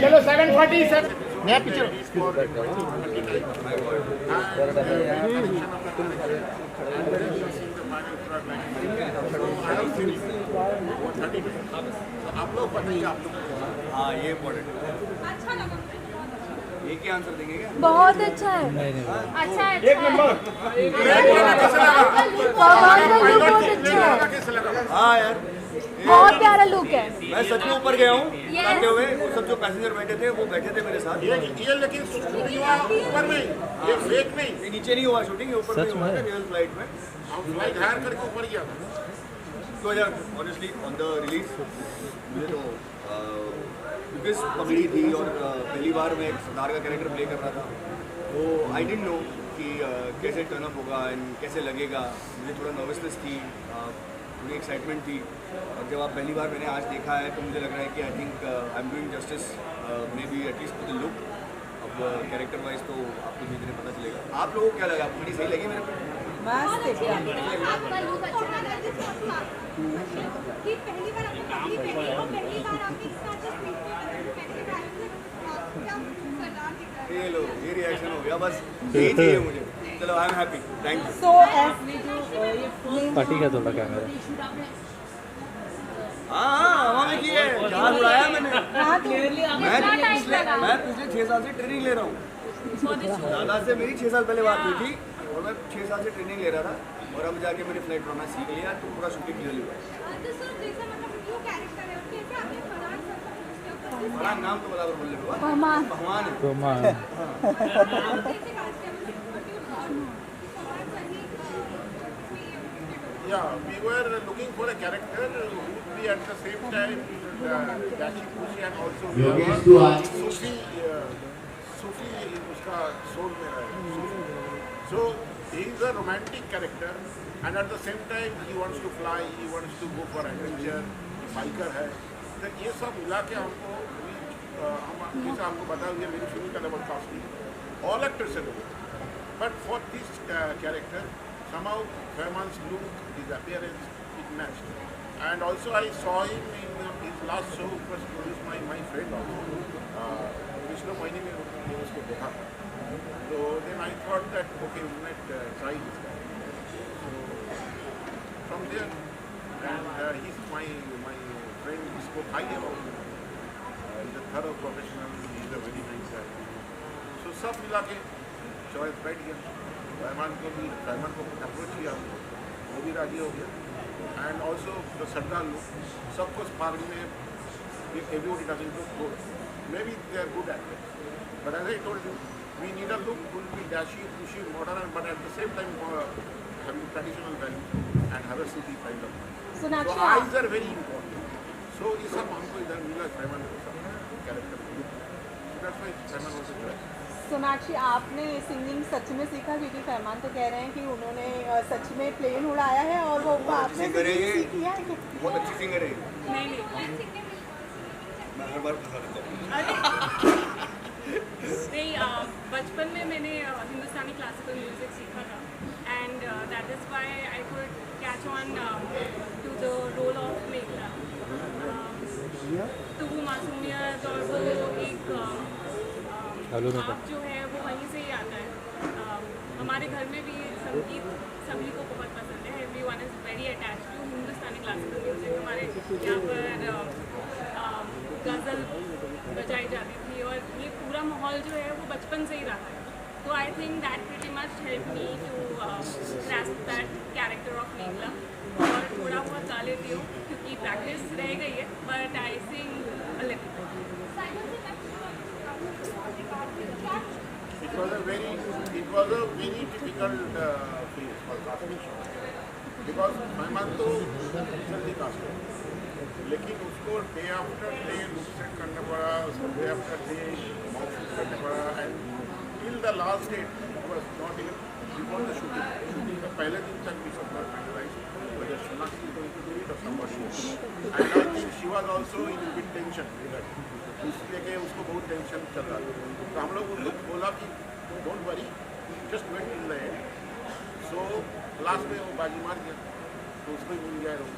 चलो 7:40 नया पिक्चर आप लोग बताइए आप लोग। हाँ ये इम्पोर्टेंट अच्छा लगा। ये क्या आंसर देंगे क्या? बहुत अच्छा है। अच्छा है। एक नंबर। हाँ यार बहुत प्यारा लुक है। मैं सच में ऊपर गया हूँ आते हुए, वो सब जो पैसेंजर बैठे थे वो बैठे थे मेरे साथ। ये लेकिन शूटिंग हुआ ऊपर में, ये फेक नहीं, ये नीचे नहीं हुआ शूटिंग, ये ऊपर में हुआ था रियल फ्लाइट में। हम फ्लाइट हायर करके ऊपर गया था। तो यार ऑनेस्टली ऑन द रिलीज मुझे तो बिकॉज पगड़ी थी और पहली बार मैं एक सरदार का कैरेक्टर प्ले कर रहा था, तो आई डिडंट नो कि कैसे टर्न अप होगा एंड कैसे लगेगा। मुझे थोड़ा नर्वसनेस थी, थोड़ी एक्साइटमेंट थी, और जब आप पहली बार मैंने आज देखा है तो मुझे लग रहा है कि I think I am doing justice, may be at least for the look. अब कैरेक्टर वाइज तो आपको धीरे धीरे पता चलेगा। आप लोगों को क्या लगा? आपको सही लगी मेरे को? मस्त एकदम। आपका लुक अच्छा लगा कि पहली बार आपने पगड़ी पहनी और पहली बार आपने इतना अच्छा स्पीड में पहनने के बाद क्या सरदार दिख रहा है। ये लो, ये रिएक्शन हो गया, बस यही चाहिए मुझे। चलो I am happy, thank you. So party का थोड़ा कैमरा। हाँ हवा में की है, जहाज उड़ाया मैंने। मैं पिछले 6 साल से ट्रेनिंग ले रहा हूँ। दादा से मेरी 6 साल पहले बात हुई थी और मैं 6 साल से ट्रेनिंग ले रहा था, और अब जाके मैंने फ्लाइट उड़ाना सीख लिया, तो पूरा शूटिंग क्लियरली हुआ। बड़ा नाम तो बराबर बोल रहे हो। भगवान भगवान है। Yeah, we were looking for a character who would be at the same time dashing pushy and also Sufi उसका soul में रहा है. So he is a romantic character and at the same time he wants to fly, he wants to go for adventure, biker है. तो ये सब मिला के हमको जैसे आपको बता दिया मेरी फिल्म का डबल कास्ट थी, all actors are good, but for this character somehow Fehman's look, his appearance, it matched. And also I saw him in his last show, which was produced by my friend also. Vishnu Moini में उसको देखा था. So then I thought that okay, we might try this guy. So from there, and he's my friend. He spoke highly about him. He's a thorough professional. He's a very nice guy. So सब मिला के choice बैठ गया. फहमान को approach किया, वो भी राजी हो गया. And also the sardar look, सबको स्पार्क में everybody doesn't look good, maybe they are good actors, but as I told you we need a look will be dashy, pushy, modern, but at the same time having traditional values and have a city kind of mind. So Sonakshi eyes are very important. So ये सब हमको इधर मिला पैमान character. So that's why पैमान was a choice. Sonakshi आपने singing सच में सीखा, क्योंकि फरमान तो कह रहे हैं कि उन्होंने सच में प्लेन उड़ाया है और वो आपने सिंगर है ये, सीखी है। बहुत अच्छी सिंगर है ये। नहीं मैं हर बार फंसा देता हूँ। नहीं, बचपन में मैंने हिंदुस्तानी क्लासिकल म्यूजिक सीखा था and that is why I could catch on to the role of Meghla. तो वो मासूमियत और वो एक आप जो है वो वहीं से ही आता है। हमारे घर में भी संगीत सभी को बहुत पसंद है। Everyone is very attach to Hindustani classical music. हमारे यहाँ पर गज़ल बजाई जाती थी और ये पूरा माहौल जो है वो बचपन से ही रहा है। तो I think that pretty much help me to grasp that character of Meghla. और थोड़ा बहुत गा लेती हूँ क्योंकि प्रैक्टिस रह गई है, but I sing a little. It was a very difficult phase for casting show because पैमान तो जल्दी कास्ट हो, लेकिन उसको day after day look set करना पड़ा, उसको day after day mouth shoot करना पड़ा and till the last day it was not even before the shooting का पहले दिन तक भी सब finalise whether Sonakshi is going to do it or somebody else. And I think she was also in big tension इसलिए कि उसको बहुत टेंशन चल रहा था। तो हम लोग उनको बोला कि don't worry, just wait till the end. So last में वो बाजी मार गया तो उसको ही मिल गया रोल,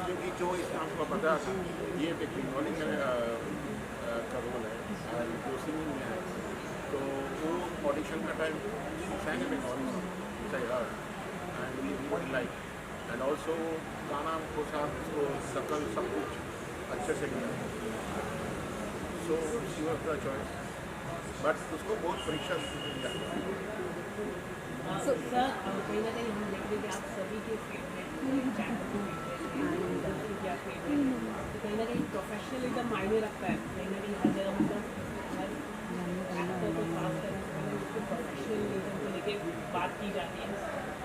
क्योंकि जो इसमें हमको पता था ये एक बंगाली का रोल है और जो सिंगिंग में है, तो वो ऑडिशन का time sang a Bengali song which I heard and we really liked, and also गाना को साथ उसको शकल सब कुछ अच्छे से मिला। So she was the choice, but उसको बहुत परीक्षा दिया। सर कहीं ना कहीं हम देख रहे कि आप सभी के फेवरेट तो कहीं ना कहीं प्रोफेशनलिज्म मायने रखता है, कहीं ना कहीं हर जगह मतलब हर एक्टर को खास करने से पहले उसको प्रोफेशनलिज्म को लेके बात की जाती है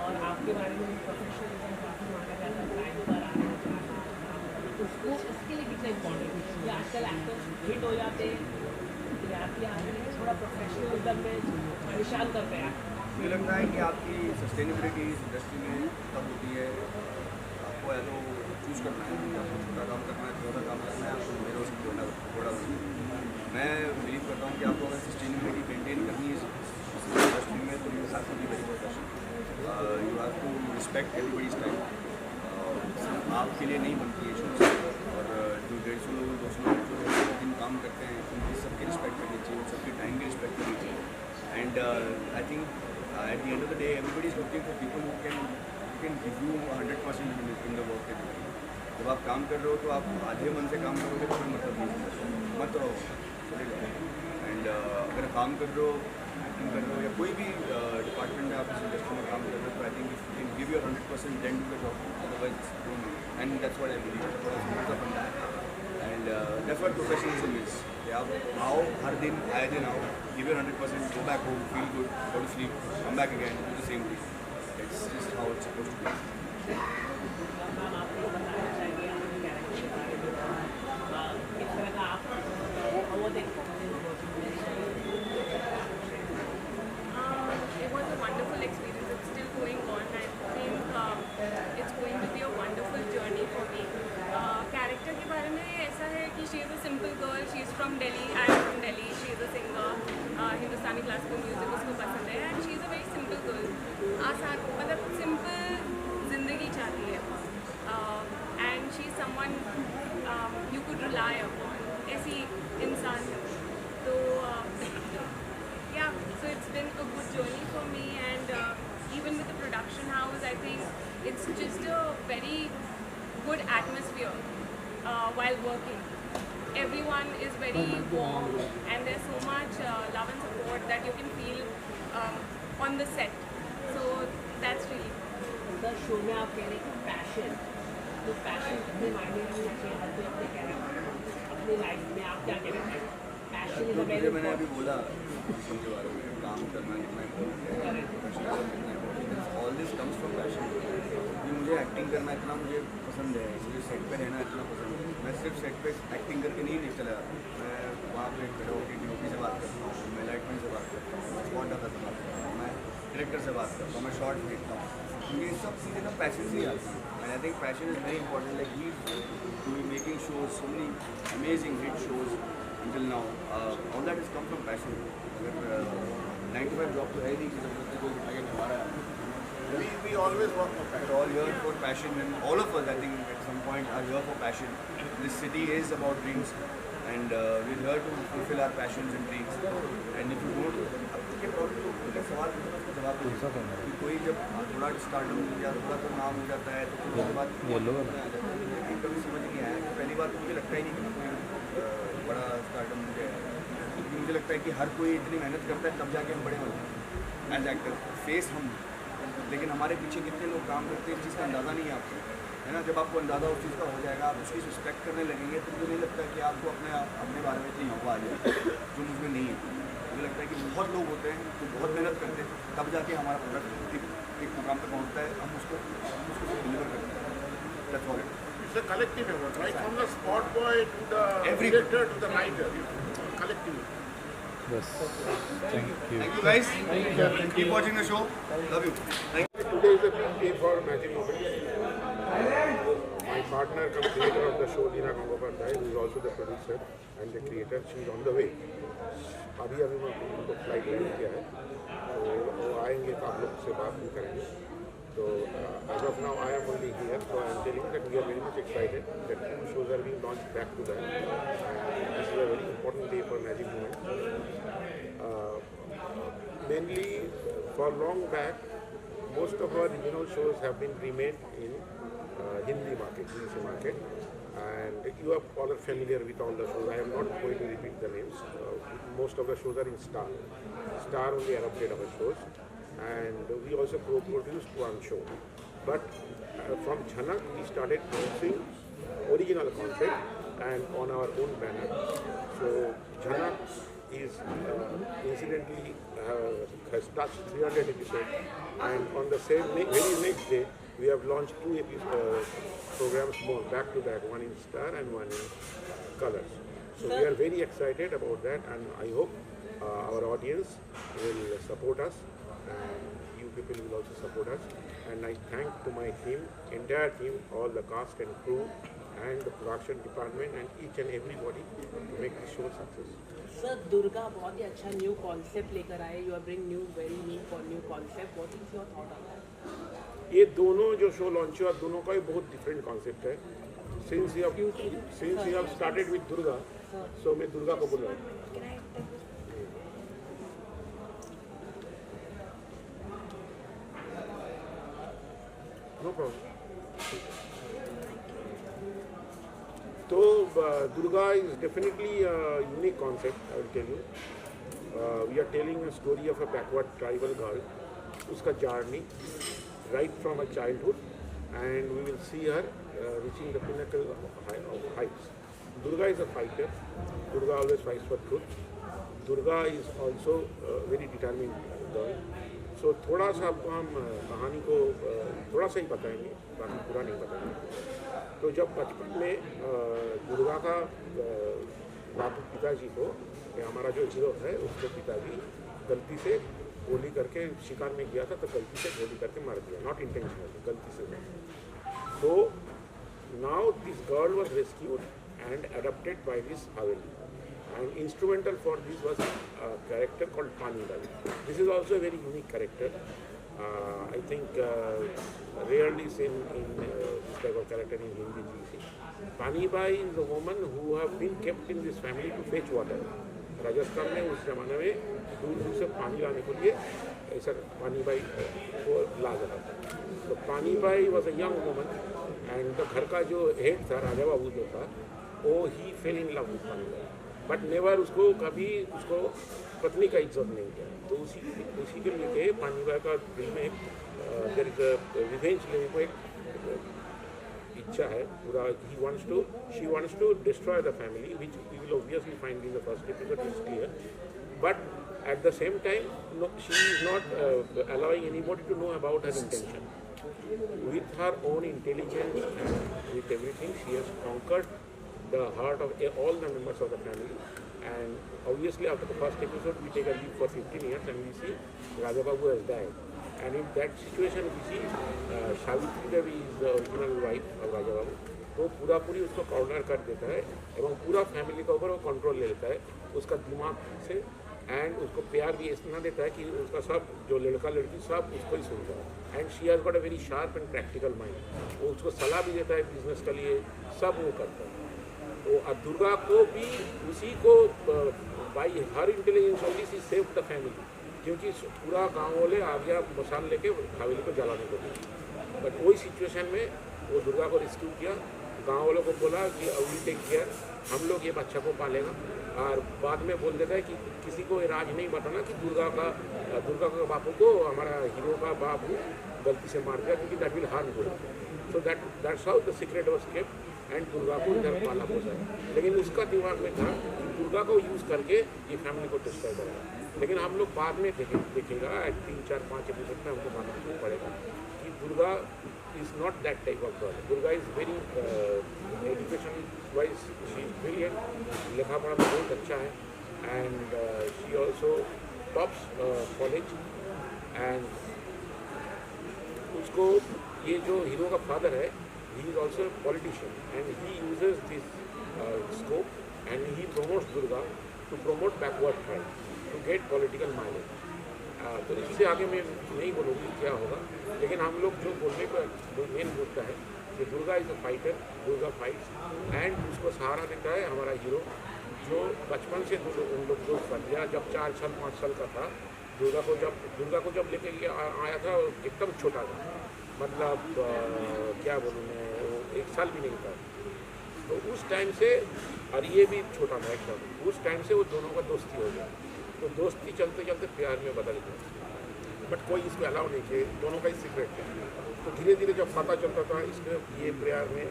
और आपके बारे में प्रोफेशनलिज्म काफ़ी माना जाता है, टाइम पर आना उसको इसके लिए कितना इम्पोर्टेंट है या आजकल एक्टर्स हिट हो जाते हैं या थोड़ा प्रोफेशनलिज्म में परेशान करते हैं। मुझे लगता है कि आपकी सस्टेनेबिलिटी इस इंडस्ट्री में तब होती है, आपको या तो चूज़ करना है, आपको छोटा काम करना है, छोटा काम करना है, आपको मेरे से थोड़ा मैं बिलीव करता हूँ कि आपको अगर सस्टेनेबिलिटी मेंटेन करनी है इस इंडस्ट्री में तो you have to be very professional, you have to respect everybody's time. आपके लिए नहीं बनती है शोज, और जो 150 लोग 200 लोग जो दिन काम करते हैं उनकी सबकी रिस्पेक्ट करनी चाहिए, सबकी टाइम की रिस्पेक्ट करनी चाहिए। And I think at the end of the day, everybody is looking for people who can give you 100% in the work that you do. जब आप काम कर रहे हो तो आप आधे मन से काम करोगे तो कोई मतलब नहीं, मत रहो चलेगा। एंड अगर काम कर रहे हो, एक्टिंग कर रहे हो या कोई भी डिपार्टमेंट में आप इस इंडस्ट्री में काम कर रहे हो, तो I think you can give your 100% then do the job, otherwise don't. And that's what I believe, and that's what professionalism is. आप आओ, हर दिन आए दिन आओ, give your 100%, go back home, feel good, go to sleep, come back again, do the same thing. It's just how it's supposed to be. Ma'am आपको बताना चाहिए आपके कैरेक्टर के बारे में किस तरह का आप वो देखते हैं। It was a wonderful experience. It's still going on. I think it's going to be a wonderful journey for me. Character के बारे में ऐसा है कि she is a simple girl. She is from Delhi. I am from Delhi. She is a singer. Hindustani classical music उसको पसंद है and she is a very simple girl. आसान मतलब सिंपल जिंदगी चाहती है and she is someone you could rely upon. ऐसी इंसान है तो yeah, so it's been a good journey for me, and even with the production house, I think it's just a very good atmosphere while working. Everyone is very warm, and there's so much love and support that you can feel on the set. So that's really sir show में आप कह रहे हैं कि passion, तो passion कितने मायने रखना चाहिए हर कोई अपने कैरेक्टर अपनी लाइफ में, आप क्या कहना चाहिए? पैशन इज अ वेरी मैंने अभी बोला के बारे में, काम करना कितना इम्पोर्टेंट है, एक्टिंग करना इतना मुझे पसंद है, मुझे सेट पे रहना इतना पसंद है। मैं सिर्फ सेट पे एक्टिंग करके नहीं चला जाता, मैं वहाँ पे खड़ा होकर DOP से बात करता हूँ, मैं लाइटमैन से बात करता हूँ, मैं स्पॉट डाटा से बात करता हूँ, मैं डायरेक्टर से बात करता हूँ, मैं शॉर्ट देखता हूँ। ये सब चीज़ें ना पैशन से ही आती है, and I think passion is very important. Like he to be making shows, so many amazing hit shows until now, all that has come from passion. अगर 9 to 5 जॉब तो है नहीं कि जब कोई आगे हमारा We always work for passion. we're all here for passion, and all of us I think at some point are here for passion. This city is about dreams, and we're here to fulfill our passions and dreams. And if you don't, आपके problem का सवाल पूछना उसका जवाब दो कि कोई जब थोड़ा स्टार्टअप हो जाता है, थोड़ा तो नाम हो जाता है, तो उसके बाद लेकिन कभी समझ नहीं आया। पहली बात तो मुझे लगता ही नहीं कि कोई बड़ा स्टार्टअप मुझे है, क्योंकि मुझे लगता है कि हर कोई इतनी मेहनत करता है तब जाके हम बड़े होते हैं एज एक्टर। फेस हम, लेकिन हमारे पीछे कितने लोग काम करते हैं इस चीज़ का अंदाज़ा नहीं है आपको, है ना। जब आपको अंदाज़ा उस चीज़ का हो जाएगा, आप उसकी रिस्पेक्ट करने लगेंगे, तो मुझे नहीं लगता कि आपको अपने बारे में इतनी हवा आ जाए जो मुझमें नहीं है। मुझे लगता है कि बहुत लोग होते हैं जो बहुत मेहनत करते हैं, तब जाके हमारा प्रोडक्ट एक मुकाम पर पहुँचता है, हम उसको डिलीवर करते हैं। That's all it is. It's a collective effort, right from the spot boy to the director to the writer. Collective. बस thank you. Thank you guys. Keep watching the show. Love you. Thank you. Today is a big day for Magic Moments. My partner, come creator of the show, Leena Gangopathy, who is also the producer and the creator, she is on the way. अभी मैं उनको flight land किया है, तो वो आएंगे तो आप लोग से बात भी करेंगे। So as of now, I am only here, so I am telling that we are very much excited that 2 shows are being launched back to back. This is a very important day for Magic Moments. Mainly, for long back, most of our regional shows have been remade in Hindi market, Hindi market, and you are all familiar with all the shows. I am not going to repeat the names. Most of the shows are in Star. Star only adapted our shows. And we also produced one show. But from Jhanak, we started producing original concept and on our own banner. So Jhanak is incidentally has touched 300 episodes, and on the very next day, we have launched 2 programs more back to back, one in Star and one in Colors. So we are very excited about that, and I hope our audience will support us. And you people will also support us, and I thank to my team, entire team, all the cast and crew and the production department and each and everybody to make this show success. Sir Durga बहुत ही अच्छा new concept लेकर आए, you are bring very new concept, what is your thought on that? ये दोनों जो show launch हुआ, दोनों का ही बहुत डिफरेंट कॉन्सेप्ट है। Since you have started with Durga, so मैं दुर्गा को बोल रहा हूँ। No problem. So Durga is definitely a unique concept, I will tell you. We are telling a story of a backward tribal girl, uska journey, right from her childhood, and we will see her reaching the pinnacle of heights. Durga is a fighter. Durga always fights for truth. Durga is also a very determined girl. So थोड़ा सा आपको हम कहानी को थोड़ा सा ही बताएंगे, बाकी पूरा नहीं बताएंगे। तो जब बचपन में दुर्गा का बापू पिताजी को, हमारा जो हीरो है उसके पिताजी गलती से गोली करके शिकार में गया था, तो गलती से गोली करके मार दिया, नॉट इंटेंशनली, गलती से। तो now this girl was rescued and adopted by this Haveli. And instrumental for this was a character called Pani Bai. This is also a very unique character. I think rarely seen in this type of character in Hindi GC. Pani Bai is a woman who have been kept in this family to fetch water. Rajasthan में उस जमाने में दूर दूर से पानी लाने के लिए ऐसा पानी बाई को ला जाता था। तो पानी by was a young woman, and तो घर का जो हेड था, राजा बाबू जो था, वो ही फेल इन लव विद पानी बाई, बट नेवर उसको कभी उसको पत्नी का इज्जत नहीं किया। तो उसी के लिए पानी बाई का दिल में एक रिवेंज लेने को एक इच्छा है पूरा। She wants to destroy the family, which we will obviously find in the first episode, is clear. But at the same time, no, she is not allowing anybody to know about her intention. with her own intelligence and with everything, she has conquered the heart of all the members of the family. And obviously, after the first episode, we take a leave for 15 years and we see Raja Babu has died. And in that situation, we see Savitri Devi is the original wife of Raja Babu. तो पूरा पूरी उसको corner कर देता है एवं पूरा family का ऊपर वो कंट्रोल ले लेता है उसका दिमाग से एंड उसको प्यार भी इतना देता है कि उसका सब जो लड़का लड़की सब उसको ही सुनता है and she has got a very sharp and practical mind वो उसको सलाह भी देता है बिजनेस के लिए सब वो करता है तो दुर्गा को भी उसी को by her intelligence only she save the family क्योंकि पूरा गाँव वाले आ गया मसाल लेके हवेली को जलाने को बट वही सिचुएशन में वो दुर्गा को रेस्क्यू किया गाँव वालों को बोला कि वी टेक केयर हम लोग ये बच्चा को पालेगा और बाद में बोल देता है कि किसी को ये राज नहीं बताना कि दुर्गा का बापू को हमारा हीरो का बापू गलती से मार दिया क्योंकि that will harm Durga so that's how the secret was kept and Durga को इधर पाला पोसा है लेकिन उसका दिमाग में था कि दुर्गा को यूज़ करके ये फैमिली को डिस्ट्रॉय करेगा लेकिन हम लोग बाद में देखेगा 3, 4, 5 एपिसोड में हमको मालूम पड़ेगा कि Durga is not that type of girl. Durga is very education wise she is brilliant, लिखा पढ़ा में बहुत अच्छा है and she also tops college and उसको ये जो हीरो का फादर है he is also a politician and he uses this scope and he promotes Durga to promote backward tribe to get political mileage. तो इससे आगे मैं नहीं बोलूँगी क्या होगा लेकिन हम लोग जो बोलने का जो मेन मुद्दा है कि Durga is a fighter Durga fights and उसको सहारा देता है हमारा हीरो जो बचपन से उन लोग दोस्त बन गया जब 4 साल 5 साल का था दुर्गा को जब लेके आया था एकदम छोटा था मतलब क्या बोलूँ मैं 1 साल भी नहीं था तो उस टाइम से और ये भी छोटा था एकदम उस टाइम से वो दोनों का दोस्ती हो गया तो दोस्ती चलते चलते प्यार में बदल गया बट कोई इसको अलाउ नहीं किए दोनों का ही सीक्रेट है तो धीरे धीरे जब पता चलता था इसमें ये प्यार में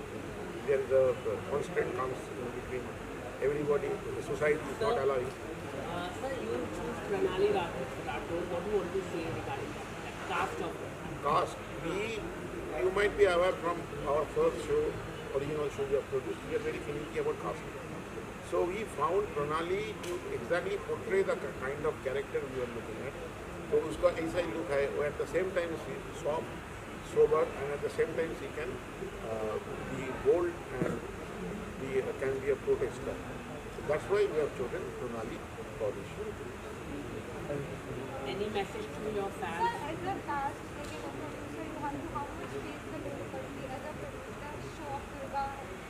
there is a constant comes in between everybody society is not allowing Sir, you choose Pranali Rathore. What do you want to say regarding that cast of Cast, you might be aware from our first show, original show we have produced, we are very finicky about casting. So we found Pranali to exactly portray the kind of character we were looking at. तो उसका ऐसा ही look है वो at the same time she soft sober and at the same time she can be bold and can be a protester so that's why we have chosen Pranali for this show. any message to your Sir, fans? as a cast, like a producer, you have to how much space the difficulty as a producer show of Durga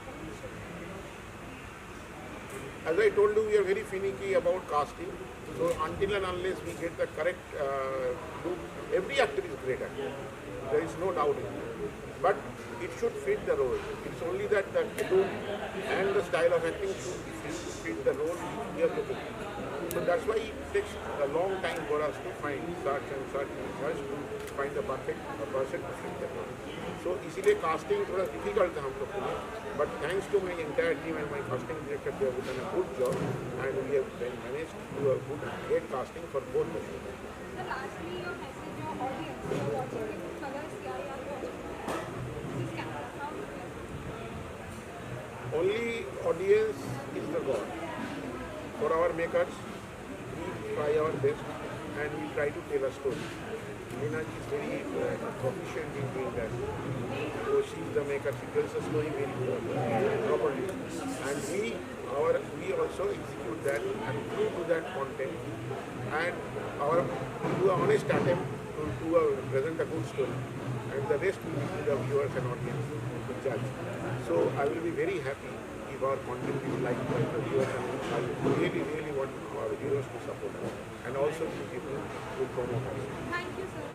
and the show. As I told you, we are very finicky about casting. So until and unless we get the correct look, every actor is great actor. There is no doubt in it. But it should fit the role. It's only that the look and the style of acting should fit the role we are looking at. So that's why it takes a long time for us to find such and such to find the perfect person to fit the role. So इसीलिए casting थोड़ा difficult था हम लोग के लिए. But thanks to my entire team and my casting director, they have done a good job and we have managed to do a great casting for both the shows. So lastly, your message, your audience, who are watching it, colors, yeah, you are watching this camera. How do you Only audience is the God. For our makers, we try our best and we try to tell a story. Meena is very proficient in doing that. So she is the maker, she tells a story very properly. And we also execute that and true to that content. And we do an honest attempt to present a good story. And the rest will be to the viewers and audience to judge. So I will be very happy if our content is liked by the viewers and I really, really want our viewers to support us and also to give good promo. Thank you, sir.